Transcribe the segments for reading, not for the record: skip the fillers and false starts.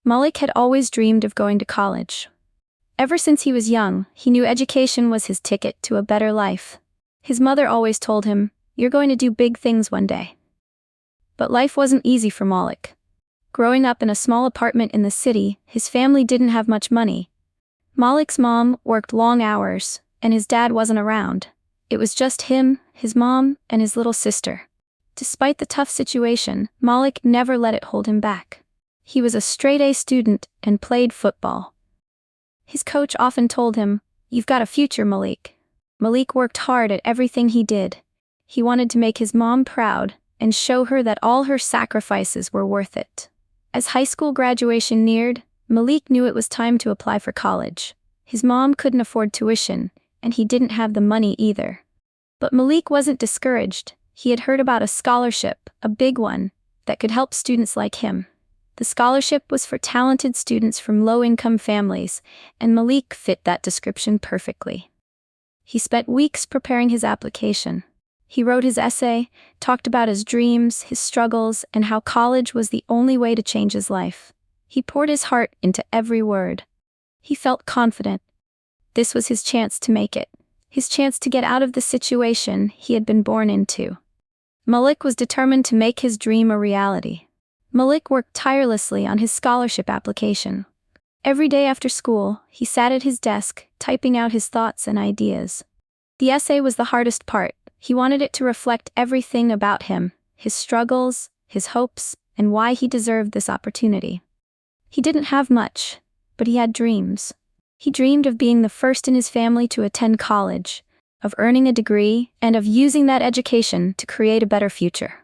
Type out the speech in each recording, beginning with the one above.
Malik had always dreamed of going to college. Ever since he was young, he knew education was his ticket to a better life. His mother always told him, "You're going to do big things one day." But life wasn't easy for Malik. Growing up in a small apartment in the city, his family didn't have much money. Malik's mom worked long hours, and his dad wasn't around. It was just him, his mom, and his little sister. Despite the tough situation, Malik never let it hold him back. He was a straight-A student and played football. His coach often told him, "You've got a future, Malik." Malik worked hard at everything he did. He wanted to make his mom proud and show her that all her sacrifices were worth it. As high school graduation neared, Malik knew it was time to apply for college. His mom couldn't afford tuition, and he didn't have the money either. But Malik wasn't discouraged. He had heard about a scholarship, a big one, that could help students like him. The scholarship was for talented students from low-income families, and Malik fit that description perfectly. He spent weeks preparing his application. He wrote his essay, talked about his dreams, his struggles, and how college was the only way to change his life. He poured his heart into every word. He felt confident. This was his chance to make it, his chance to get out of the situation he had been born into. Malik was determined to make his dream a reality. Malik worked tirelessly on his scholarship application. Every day after school, he sat at his desk, typing out his thoughts and ideas. The essay was the hardest part. He wanted it to reflect everything about him, his struggles, his hopes, and why he deserved this opportunity. He didn't have much, but he had dreams. He dreamed of being the first in his family to attend college, of earning a degree, and of using that education to create a better future.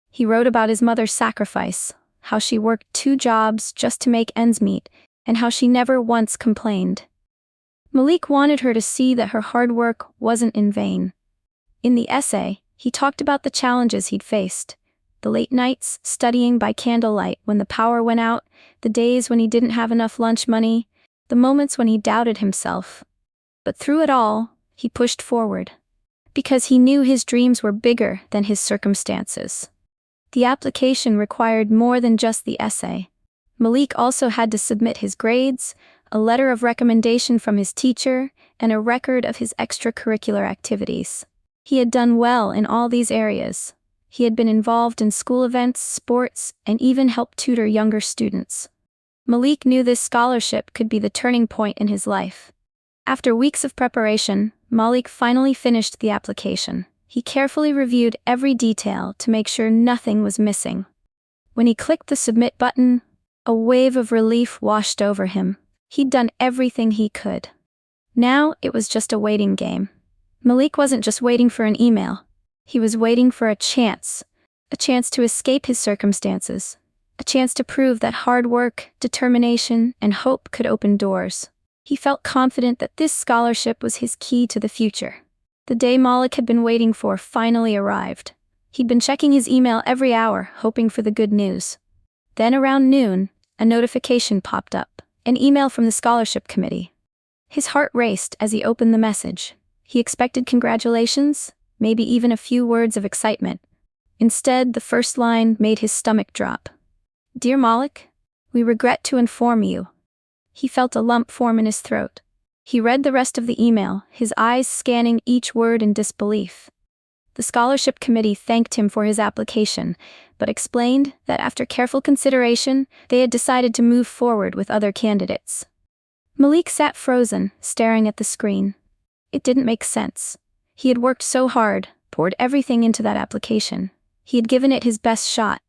He wrote about his mother's sacrifice, how she worked 2 jobs just to make ends meet, and how she never once complained. Malik wanted her to see that her hard work wasn't in vain. In the essay, he talked about the challenges he'd faced, the late nights studying by candlelight when the power went out, the days when he didn't have enough lunch money, the moments when he doubted himself. But through it all, he pushed forward. Because he knew his dreams were bigger than his circumstances. The application required more than just the essay. Malik also had to submit his grades, a letter of recommendation from his teacher, and a record of his extracurricular activities. He had done well in all these areas. He had been involved in school events, sports, and even helped tutor younger students. Malik knew this scholarship could be the turning point in his life. After weeks of preparation, Malik finally finished the application. He carefully reviewed every detail to make sure nothing was missing. When he clicked the submit button, a wave of relief washed over him. He'd done everything he could. Now it was just a waiting game. Malik wasn't just waiting for an email. He was waiting for a chance to escape his circumstances, a chance to prove that hard work, determination, and hope could open doors. He felt confident that this scholarship was his key to the future. The day Malik had been waiting for finally arrived. He'd been checking his email every hour, hoping for the good news. Then around noon, a notification popped up, an email from the scholarship committee. His heart raced as he opened the message. He expected congratulations, maybe even a few words of excitement. Instead, the first line made his stomach drop. "Dear Malik, we regret to inform you." He felt a lump form in his throat. He read the rest of the email, his eyes scanning each word in disbelief. The scholarship committee thanked him for his application, but explained that after careful consideration, they had decided to move forward with other candidates. Malik sat frozen, staring at the screen. It didn't make sense. He had worked so hard, poured everything into that application. He had given it his best shot.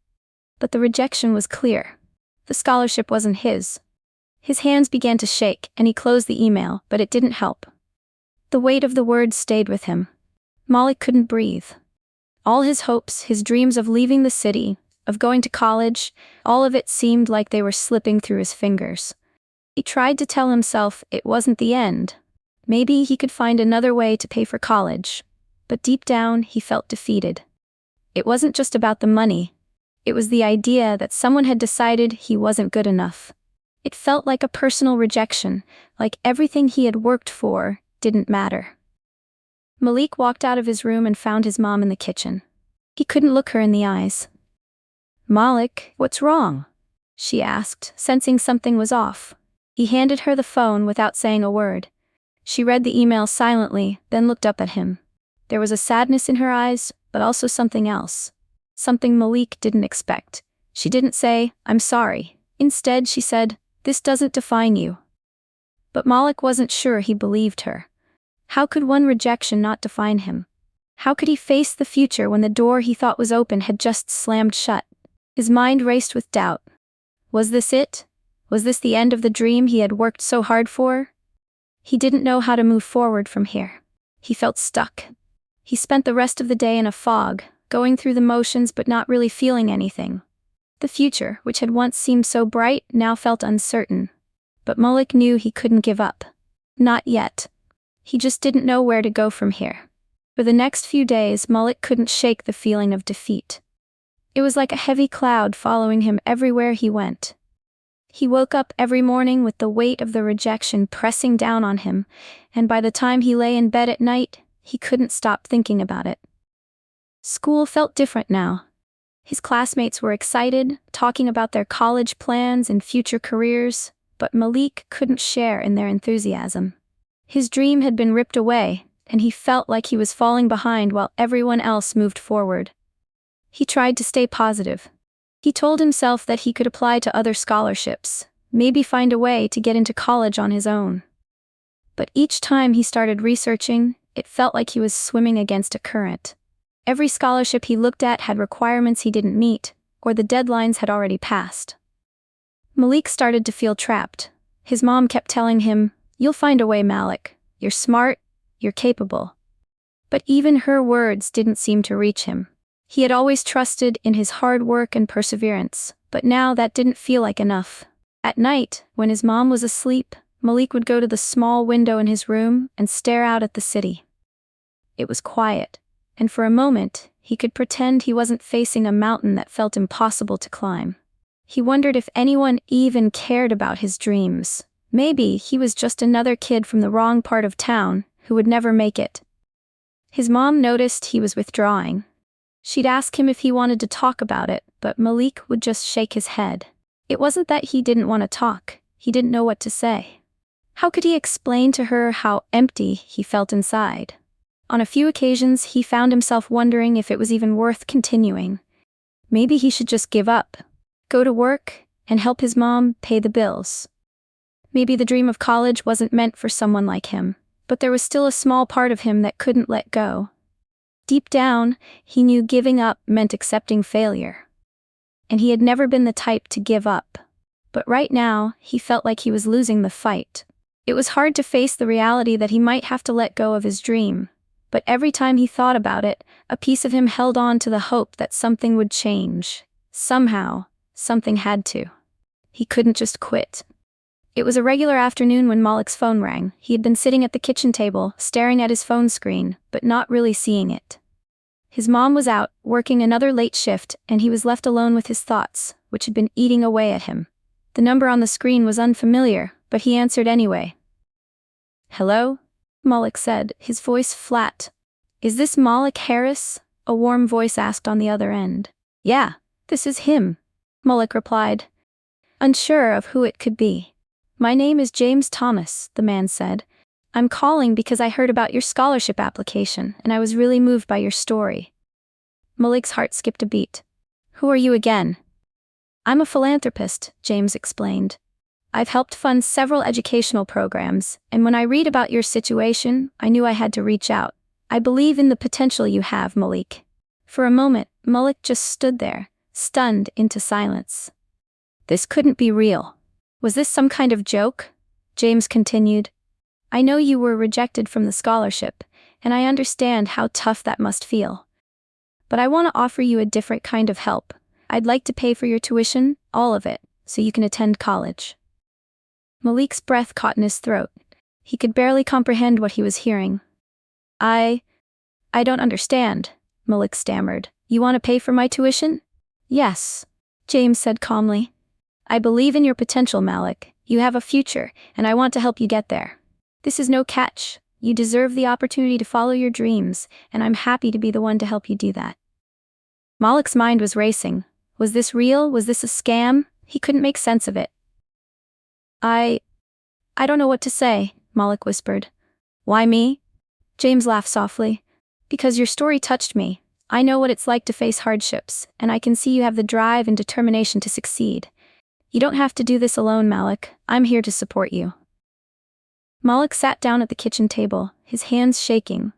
But the rejection was clear. The scholarship wasn't his. His hands began to shake, and he closed the email, but it didn't help. The weight of the words stayed with him. Malik couldn't breathe. All his hopes, his dreams of leaving the city, of going to college, all of it seemed like they were slipping through his fingers. He tried to tell himself it wasn't the end. Maybe he could find another way to pay for college. But deep down, he felt defeated. It wasn't just about the money. It was the idea that someone had decided he wasn't good enough. It felt like a personal rejection, like everything he had worked for didn't matter. Malik walked out of his room and found his mom in the kitchen. He couldn't look her in the eyes. "Malik, what's wrong?" she asked, sensing something was off. He handed her the phone without saying a word. She read the email silently, then looked up at him. There was a sadness in her eyes, but also something else. Something Malik didn't expect. She didn't say, "I'm sorry." Instead, she said, "This doesn't define you." But Malik wasn't sure he believed her. How could one rejection not define him? How could he face the future when the door he thought was open had just slammed shut? His mind raced with doubt. Was this it? Was this the end of the dream he had worked so hard for? He didn't know how to move forward from here. He felt stuck. He spent the rest of the day in a fog, going through the motions but not really feeling anything. The future, which had once seemed so bright, now felt uncertain. But Malik knew he couldn't give up. Not yet. He just didn't know where to go from here. For the next few days, Malik couldn't shake the feeling of defeat. It was like a heavy cloud following him everywhere he went. He woke up every morning with the weight of the rejection pressing down on him, and by the time he lay in bed at night, he couldn't stop thinking about it. School felt different now. His classmates were excited, talking about their college plans and future careers, but Malik couldn't share in their enthusiasm. His dream had been ripped away, and he felt like he was falling behind while everyone else moved forward. He tried to stay positive. He told himself that he could apply to other scholarships, maybe find a way to get into college on his own. But each time he started researching, it felt like he was swimming against a current. Every scholarship he looked at had requirements he didn't meet, or the deadlines had already passed. Malik started to feel trapped. His mom kept telling him, "You'll find a way, Malik. You're smart, you're capable." But even her words didn't seem to reach him. He had always trusted in his hard work and perseverance, but now that didn't feel like enough. At night, when his mom was asleep, Malik would go to the small window in his room and stare out at the city. It was quiet, and for a moment, he could pretend he wasn't facing a mountain that felt impossible to climb. He wondered if anyone even cared about his dreams. Maybe he was just another kid from the wrong part of town who would never make it. His mom noticed he was withdrawing. She'd ask him if he wanted to talk about it, but Malik would just shake his head. It wasn't that he didn't want to talk, he didn't know what to say. How could he explain to her how empty he felt inside? On a few occasions, he found himself wondering if it was even worth continuing. Maybe he should just give up, go to work, and help his mom pay the bills. Maybe the dream of college wasn't meant for someone like him, but there was still a small part of him that couldn't let go. Deep down, he knew giving up meant accepting failure. And he had never been the type to give up. But right now, he felt like he was losing the fight. It was hard to face the reality that he might have to let go of his dream. But every time he thought about it, a piece of him held on to the hope that something would change. Somehow, something had to. He couldn't just quit. It was a regular afternoon when Malik's phone rang. He had been sitting at the kitchen table, staring at his phone screen, but not really seeing it. His mom was out, working another late shift, and he was left alone with his thoughts, which had been eating away at him. The number on the screen was unfamiliar, but he answered anyway. "Hello?" Malik said, his voice flat. "Is this Malik Harris?" a warm voice asked on the other end. "Yeah, this is him," Malik replied, unsure of who it could be. "My name is James Thomas," the man said. "I'm calling because I heard about your scholarship application, and I was really moved by your story." Malik's heart skipped a beat. "Who are you again?" "I'm a philanthropist," James explained. "I've helped fund several educational programs, and when I read about your situation, I knew I had to reach out. I believe in the potential you have, Malik." For a moment, Malik just stood there, stunned into silence. This couldn't be real. Was this some kind of joke? James continued. "I know you were rejected from the scholarship, and I understand how tough that must feel. But I want to offer you a different kind of help. I'd like to pay for your tuition, all of it, so you can attend college." Malik's breath caught in his throat. He could barely comprehend what he was hearing. I don't understand," Malik stammered. "You want to pay for my tuition?" "Yes," James said calmly. "I believe in your potential, Malik. You have a future, and I want to help you get there. This is no catch. You deserve the opportunity to follow your dreams, and I'm happy to be the one to help you do that." Malik's mind was racing. Was this real? Was this a scam? He couldn't make sense of it. I don't know what to say, Malik whispered. Why me? James laughed softly. Because your story touched me. I know what it's like to face hardships, and I can see you have the drive and determination to succeed. You don't have to do this alone, Malik. I'm here to support you. Malik sat down at the kitchen table, his hands shaking.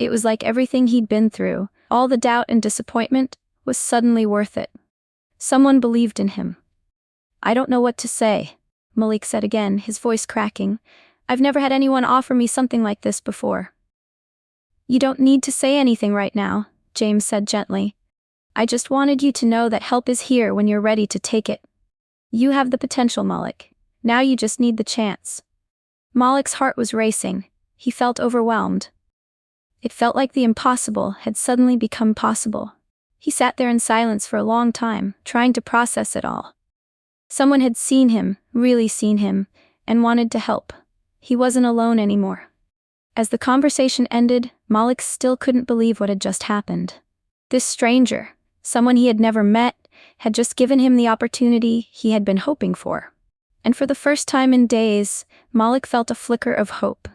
It was like everything he'd been through, all the doubt and disappointment, was suddenly worth it. Someone believed in him. I don't know what to say, Malik said again, his voice cracking. I've never had anyone offer me something like this before. You don't need to say anything right now, James said gently. I just wanted you to know that help is here when you're ready to take it. You have the potential, Malik. Now you just need the chance. Malik's heart was racing. He felt overwhelmed. It felt like the impossible had suddenly become possible. He sat there in silence for a long time, trying to process it all. Someone had seen him, really seen him, and wanted to help. He wasn't alone anymore. As the conversation ended, Malik still couldn't believe what had just happened. This stranger, someone he had never met, had just given him the opportunity he had been hoping for. And for the first time in days, Malik felt a flicker of hope.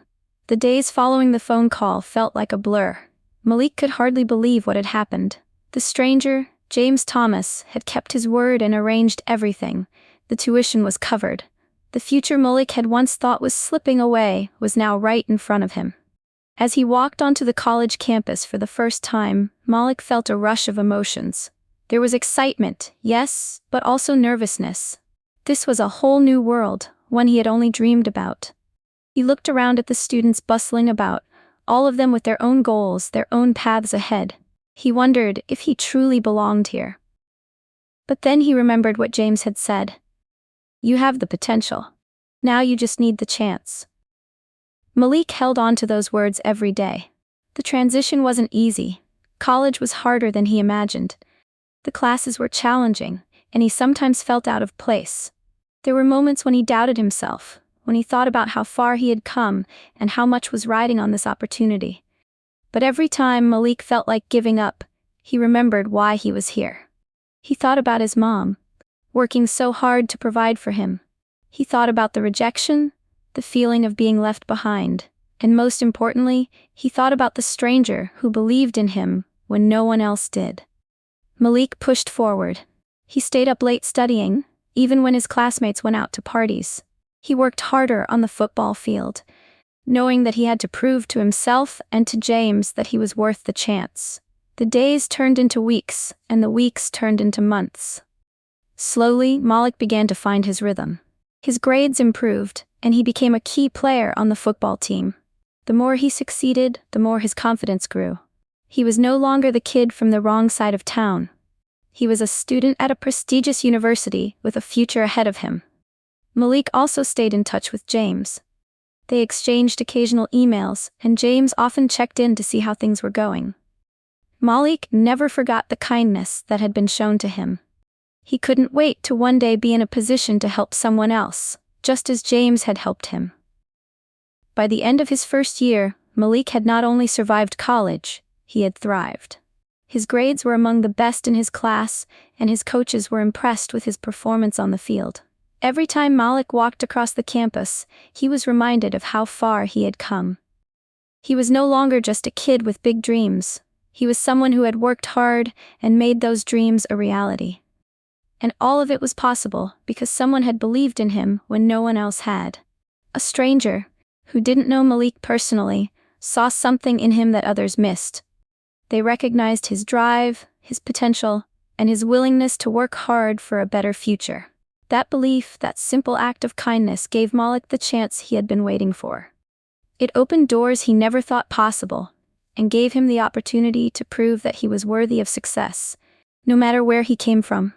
The days following the phone call felt like a blur. Malik could hardly believe what had happened. The stranger, James Thomas, had kept his word and arranged everything. The tuition was covered. The future Malik had once thought was slipping away was now right in front of him. As he walked onto the college campus for the first time, Malik felt a rush of emotions. There was excitement, yes, but also nervousness. This was a whole new world, one he had only dreamed about. He looked around at the students bustling about, all of them with their own goals, their own paths ahead. He wondered if he truly belonged here. But then he remembered what James had said. You have the potential. Now you just need the chance. Malik held on to those words every day. The transition wasn't easy. College was harder than he imagined. The classes were challenging, and he sometimes felt out of place. There were moments when he doubted himself, when he thought about how far he had come and how much was riding on this opportunity. But every time Malik felt like giving up, he remembered why he was here. He thought about his mom, working so hard to provide for him. He thought about the rejection, the feeling of being left behind, and most importantly, he thought about the stranger who believed in him when no one else did. Malik pushed forward. He stayed up late studying, even when his classmates went out to parties. He worked harder on the football field, knowing that he had to prove to himself and to James that he was worth the chance. The days turned into weeks, and the weeks turned into months. Slowly, Malik began to find his rhythm. His grades improved, and he became a key player on the football team. The more he succeeded, the more his confidence grew. He was no longer the kid from the wrong side of town. He was a student at a prestigious university with a future ahead of him. Malik also stayed in touch with James. They exchanged occasional emails, and James often checked in to see how things were going. Malik never forgot the kindness that had been shown to him. He couldn't wait to one day be in a position to help someone else, just as James had helped him. By the end of his first year, Malik had not only survived college, he had thrived. His grades were among the best in his class, and his coaches were impressed with his performance on the field. Every time Malik walked across the campus, he was reminded of how far he had come. He was no longer just a kid with big dreams. He was someone who had worked hard and made those dreams a reality. And all of it was possible because someone had believed in him when no one else had. A stranger, who didn't know Malik personally, saw something in him that others missed. They recognized his drive, his potential, and his willingness to work hard for a better future. That belief, that simple act of kindness, gave Malik the chance he had been waiting for. It opened doors he never thought possible, and gave him the opportunity to prove that he was worthy of success, no matter where he came from.